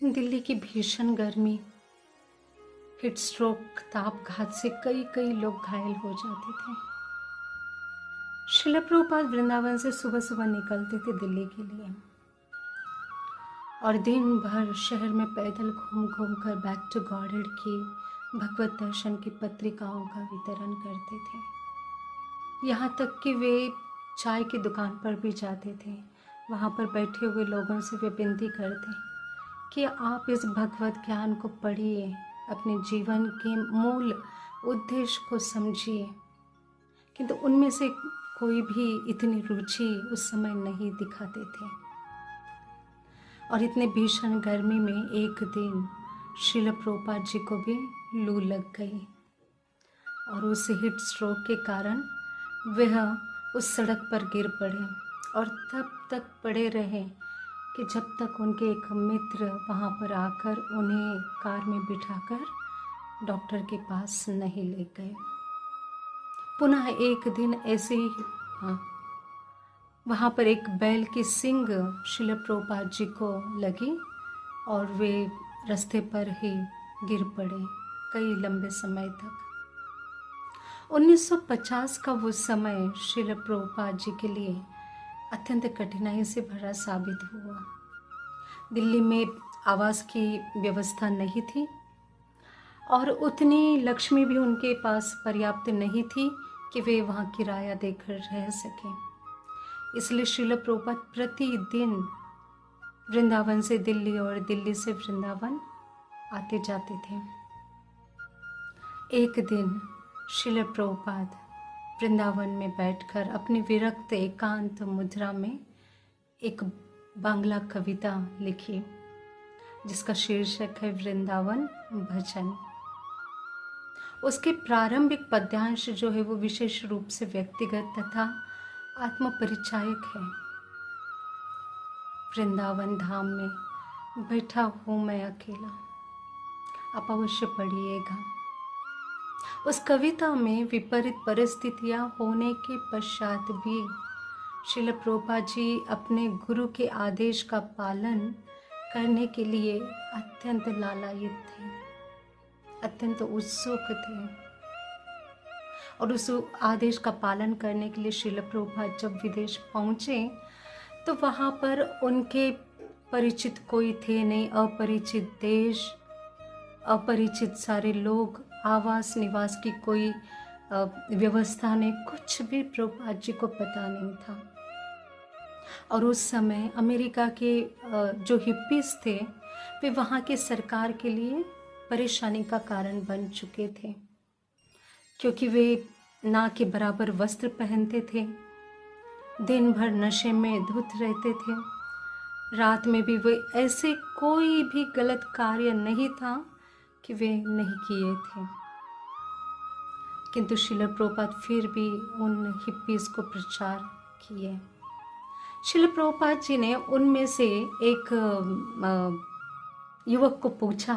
दिल्ली की भीषण गर्मी, हीट स्ट्रोक, तापघात से कई कई लोग घायल हो जाते थे। शिला प्रभुपाद वृंदावन से सुबह सुबह निकलते थे दिल्ली के लिए और दिन भर शहर में पैदल घूम घूम कर बैक टू गॉडेड की भगवत दर्शन की पत्रिकाओं का वितरण करते थे। यहाँ तक कि वे चाय की दुकान पर भी जाते थे। वहाँ पर बैठे हुए लोगों से वे विनती करते कि आप इस भगवत ज्ञान को पढ़िए, अपने जीवन के मूल उद्देश्य को समझिए। किंतु उनमें से कोई भी इतनी रुचि उस समय नहीं दिखाते थे। और इतने भीषण गर्मी में एक दिन श्रील प्रभुपाद जी को भी लू लग गई और उस हीट स्ट्रोक के कारण वह उस सड़क पर गिर पड़े और तब तक पड़े रहे कि जब तक उनके एक मित्र वहाँ पर आकर उन्हें कार में बिठाकर डॉक्टर के पास नहीं ले गए। पुनः एक दिन ऐसे ही वहाँ पर एक बैल की सींग श्रील प्रभुपाद जी को लगी और वे रास्ते पर ही गिर पड़े कई लंबे समय तक। 1950 का वो समय श्रील प्रभुपाद जी के लिए अत्यंत कठिनाई से भरा साबित हुआ। दिल्ली में आवास की व्यवस्था नहीं थी और उतनी लक्ष्मी भी उनके पास पर्याप्त नहीं थी कि वे वहाँ किराया देकर रह सकें। इसलिए श्रील प्रभुपाद प्रतिदिन वृंदावन से दिल्ली और दिल्ली से वृंदावन आते जाते थे। एक दिन श्रील प्रभुपाद वृंदावन में बैठकर अपनी विरक्त एकांत मुद्रा में एक बांग्ला कविता लिखी जिसका शीर्षक है वृंदावन भजन। उसके प्रारंभिक पद्यांश जो है वो विशेष रूप से व्यक्तिगत तथा आत्मपरिचायक है। वृंदावन धाम में बैठा हूँ मैं अकेला, आप अवश्य पढ़िएगा। उस कविता में विपरीत परिस्थितियाँ होने के पश्चात भी श्रील प्रभुपाद जी अपने गुरु के आदेश का पालन करने के लिए अत्यंत लालायित थे, अत्यंत उत्सुक थे। और उस आदेश का पालन करने के लिए श्रील प्रभुपाद जब विदेश पहुँचे तो वहाँ पर उनके परिचित कोई थे नहीं। अपरिचित देश, अपरिचित सारे लोग, आवास निवास की कोई व्यवस्था नहीं, कुछ भी प्रभुपाद जी को पता नहीं था। और उस समय अमेरिका के जो हिप्पीज थे वे वहाँ के सरकार के लिए परेशानी का कारण बन चुके थे, क्योंकि वे ना के बराबर वस्त्र पहनते थे, दिन भर नशे में धुत रहते थे, रात में भी वे ऐसे कोई भी गलत कार्य नहीं था कि वे नहीं किए थे। किंतु श्रील प्रभुपाद फिर भी उन हिप्पीज को प्रचार किए। श्रील प्रभुपाद जी ने उनमें से एक युवक को पूछा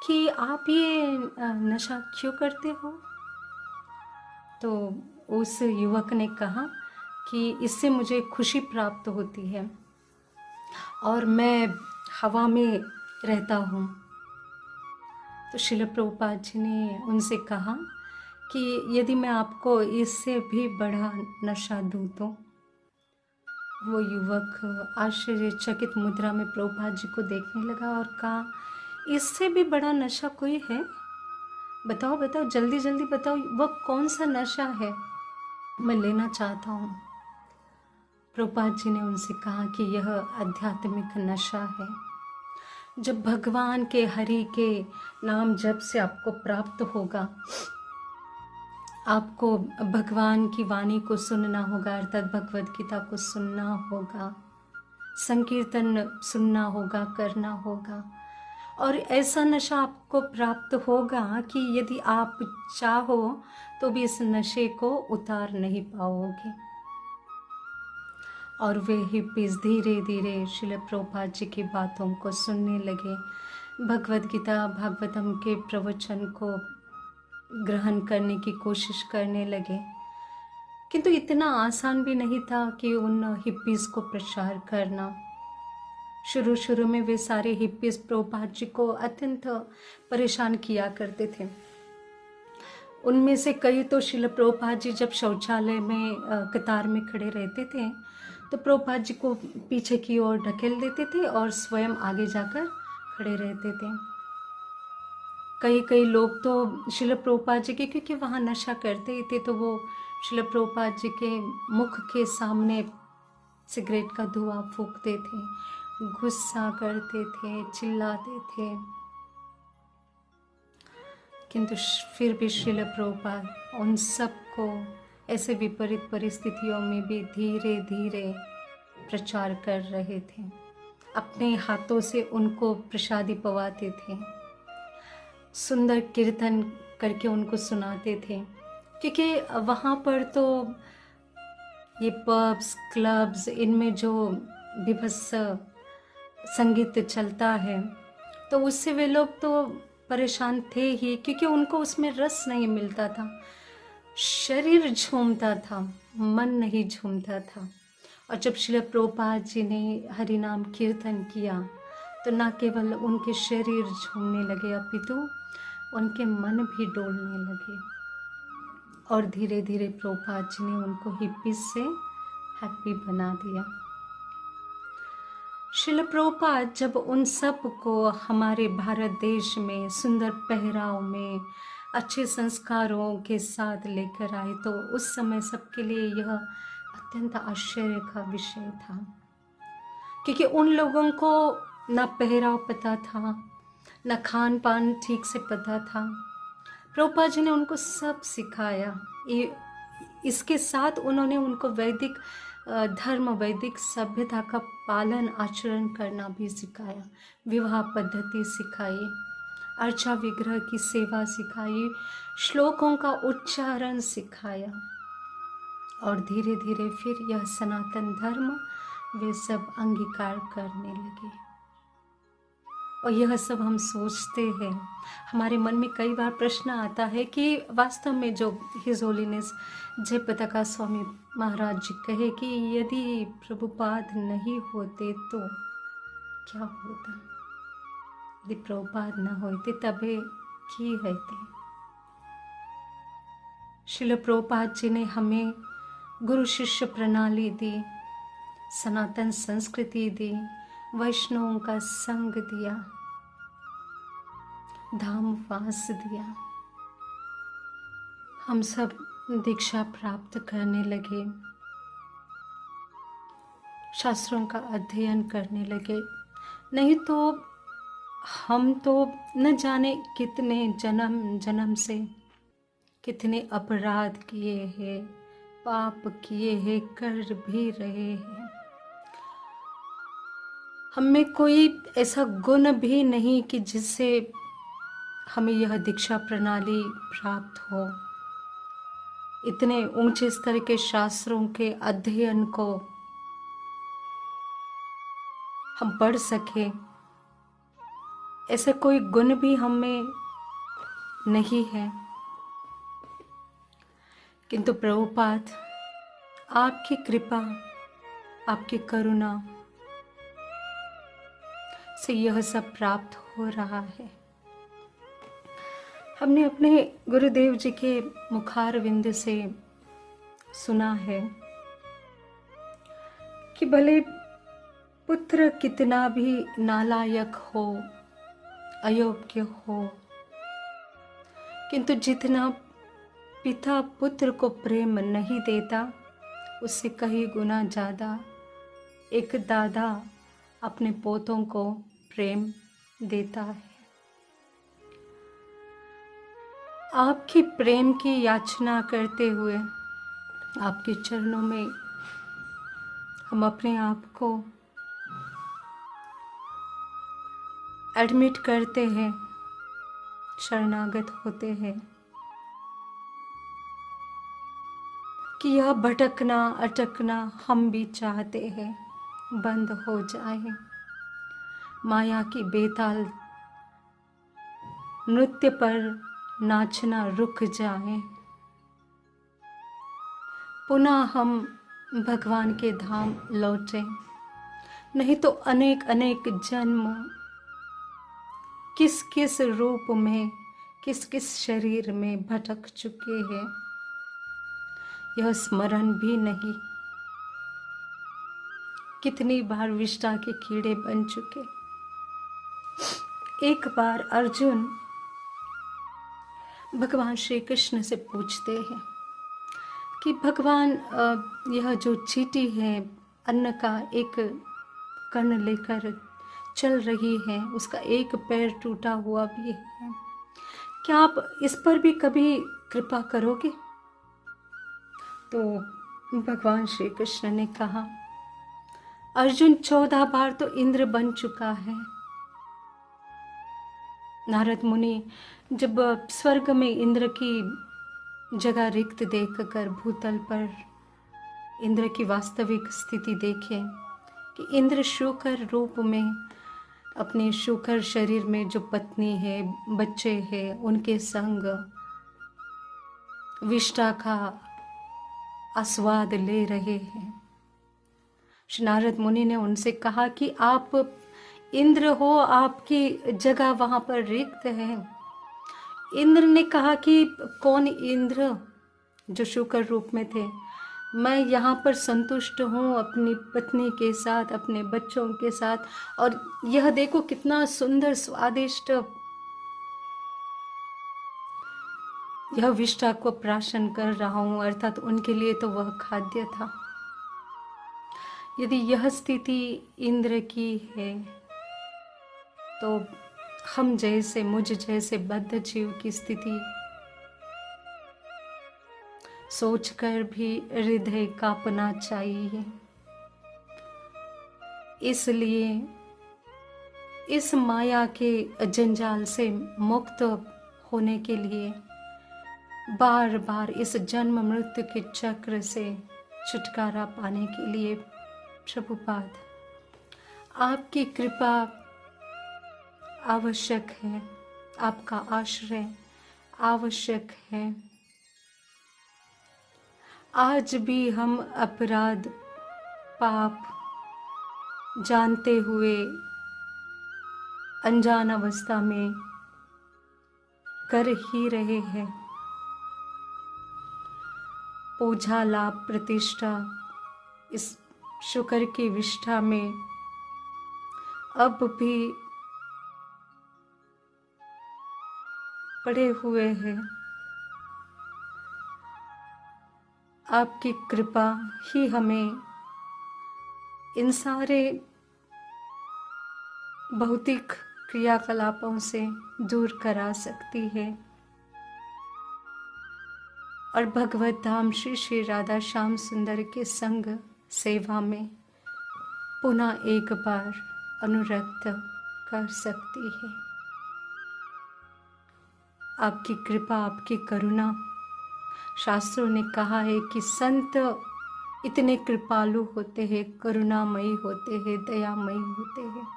कि आप ये नशा क्यों करते हो? तो उस युवक ने कहा कि इससे मुझे खुशी प्राप्त होती है और मैं हवा में रहता हूँ। तो श्रील प्रभुपाद जी ने उनसे कहा कि यदि मैं आपको इससे भी बड़ा नशा दूँ तो? वो युवक आश्चर्यचकित मुद्रा में प्रभुपाद जी को देखने लगा और कहा, इससे भी बड़ा नशा कोई है? बताओ बताओ, जल्दी जल्दी बताओ, वह कौन सा नशा है, मैं लेना चाहता हूँ। प्रभुपाद जी ने उनसे कहा कि यह आध्यात्मिक नशा है। जब भगवान के हरि के नाम जप से आपको प्राप्त होगा, आपको भगवान की वाणी को सुनना होगा, अर्थात भगवद गीता को सुनना होगा, संकीर्तन सुनना होगा, करना होगा, और ऐसा नशा आपको प्राप्त होगा कि यदि आप चाहो तो भी इस नशे को उतार नहीं पाओगे। और वे हिप्पीज धीरे धीरे श्रील प्रभुपाद जी की बातों को सुनने लगे, भगवद गीता भागवतम के प्रवचन को ग्रहण करने की कोशिश करने लगे। किंतु इतना आसान भी नहीं था कि उन हिप्पीज को प्रचार करना। शुरू शुरू में वे सारे हिप्पीज प्रभुपाद जी को अत्यंत परेशान किया करते थे। उनमें से कई तो श्रील प्रभुपाद जी जब शौचालय में कतार में खड़े रहते थे तो प्रभुपाद जी को पीछे की ओर ढकेल देते थे और स्वयं आगे जाकर खड़े रहते थे। कई कई लोग तो श्रील प्रभुपाद जी के, क्योंकि वहाँ नशा करते ही थे, तो वो श्रील प्रभुपाद जी के मुख के सामने सिगरेट का धुआं फूंकते थे, गुस्सा करते थे, चिल्लाते थे। किंतु फिर भी श्रील प्रभुपाद उन सबको ऐसे विपरीत परिस्थितियों में भी धीरे धीरे प्रचार कर रहे थे। अपने हाथों से उनको प्रसादी पवाते थे, सुंदर कीर्तन करके उनको सुनाते थे, क्योंकि वहाँ पर तो ये पब्स क्लब्स इनमें जो विभत्स संगीत चलता है तो उससे वे लोग तो परेशान थे ही, क्योंकि उनको उसमें रस नहीं मिलता था। शरीर झूमता था, मन नहीं झूमता था। और जब श्रील प्रभुपाद जी ने हरि नाम कीर्तन किया तो न केवल उनके शरीर झूमने लगे अपितु उनके मन भी डोलने लगे। और धीरे धीरे प्रभुपाद जी ने उनको हिप्पी से हैप्पी बना दिया। श्रील प्रभुपाद जब उन सब को हमारे भारत देश में सुंदर पहराव में अच्छे संस्कारों के साथ लेकर आए तो उस समय सबके लिए यह अत्यंत आश्चर्य का विषय था, क्योंकि उन लोगों को ना पहराव पता था, ना खान पान ठीक से पता था। प्रभुपाद जी ने उनको सब सिखाया। इसके साथ उन्होंने उनको वैदिक धर्म, वैदिक सभ्यता का पालन आचरण करना भी सिखाया, विवाह पद्धति सिखाई, अर्चा विग्रह की सेवा सिखाई, श्लोकों का उच्चारण सिखाया। और धीरे धीरे फिर यह सनातन धर्म वे सब अंगीकार करने लगे। और यह सब हम सोचते हैं, हमारे मन में कई बार प्रश्न आता है कि वास्तव में जो हिज होलीनेस जयपताका स्वामी महाराज जी कहे कि यदि प्रभुपाद नहीं होते तो क्या होता, यदि प्रभुपाद न होते तबे की होते। श्रील प्रभुपाद जी ने हमें गुरु शिष्य प्रणाली दी, सनातन संस्कृति दी, वैष्णवों का संग दिया, धाम वास दिया। हम सब दीक्षा प्राप्त करने लगे, शास्त्रों का अध्ययन करने लगे। नहीं तो हम तो न जाने कितने जन्म जन्म से कितने अपराध किए हैं, पाप किए हैं, कर भी रहे हैं। हमें कोई ऐसा गुण भी नहीं कि जिससे हमें यह दीक्षा प्रणाली प्राप्त हो। इतने ऊंचे स्तर के शास्त्रों के अध्ययन को हम पढ़ सके, ऐसा कोई गुण भी हमें नहीं है। किंतु प्रभुपाद आपकी कृपा, आपकी करुणा से यह सब प्राप्त हो रहा है। हमने अपने गुरुदेव जी के मुखारविंद से सुना है कि भले पुत्र कितना भी नालायक हो, अयोग्य हो, किंतु जितना पिता पुत्र को प्रेम नहीं देता, उससे कई गुना ज़्यादा एक दादा अपने पोतों को प्रेम देता है। आपकी प्रेम की याचना करते हुए आपके चरणों में हम अपने आप को एडमिट करते हैं, शरणागत होते हैं कि यह भटकना अटकना हम भी चाहते हैं बंद हो जाए, माया की बेताल नृत्य पर नाचना रुक जाए, पुनः हम भगवान के धाम लौटें, नहीं तो अनेक अनेक जन्म किस किस रूप में, किस किस शरीर में भटक चुके हैं, यह स्मरण भी नहीं। कितनी बार विष्ठा के कीड़े बन चुके। एक बार अर्जुन भगवान श्री कृष्ण से पूछते हैं कि भगवान, यह जो चींटी है अन्न का एक कण लेकर चल रही है, उसका एक पैर टूटा हुआ भी है, क्या आप इस पर भी कभी कृपा करोगे? तो भगवान श्री कृष्ण ने कहा, अर्जुन 14 बार तो इंद्र बन चुका है। नारद मुनि जब स्वर्ग में इंद्र की जगह रिक्त देखकर भूतल पर इंद्र की वास्तविक स्थिति देखें कि इंद्र शूकर रूप में अपने शूकर शरीर में जो पत्नी है, बच्चे हैं, उनके संग विष्ठा का आस्वाद ले रहे हैं। श्री नारद मुनि ने उनसे कहा कि आप इंद्र हो, आपकी जगह वहाँ पर रिक्त है। इंद्र ने कहा कि कौन इंद्र? जो शूकर रूप में थे, मैं यहाँ पर संतुष्ट हूँ अपनी पत्नी के साथ, अपने बच्चों के साथ, और यह देखो कितना सुंदर स्वादिष्ट यह विष्ठा को प्राशन कर रहा हूँ, अर्थात उनके लिए तो वह खाद्य था। यदि यह स्थिति इंद्र की है तो हम जैसे, मुझ जैसे बद्ध जीव की स्थिति सोचकर भी हृदय कांपना चाहिए। इसलिए इस माया के जंजाल से मुक्त होने के लिए, बार बार इस जन्म मृत्यु के चक्र से छुटकारा पाने के लिए प्रभुपाद आपकी कृपा आवश्यक है, आपका आश्रय आवश्यक है। आज भी हम अपराध पाप जानते हुए अनजान अवस्था में कर ही रहे हैं। पूजा, लाभ, प्रतिष्ठा, इस शुक्र की विष्ठा में अब भी पड़े हुए हैं। आपकी कृपा ही हमें इन सारे भौतिक क्रियाकलापों से दूर करा सकती है और भगवत धाम श्री श्री राधा श्याम सुंदर के संग सेवा में पुनः एक बार अनुरक्त कर सकती है। आपकी कृपा, आपकी करुणा, शास्त्रों ने कहा है कि संत इतने कृपालु होते हैं, करुणामयी होते हैं, दयामयी होते हैं,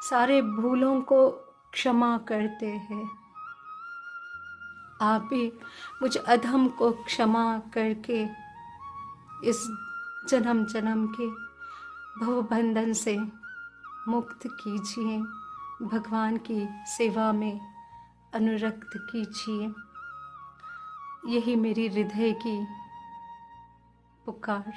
सारे भूलों को क्षमा करते हैं। आप भी मुझ अधम को क्षमा करके इस जन्म जन्म के भवबंधन से मुक्त कीजिए, भगवान की सेवा में अनुरक्त कीजिए। यही मेरी हृदय की पुकार।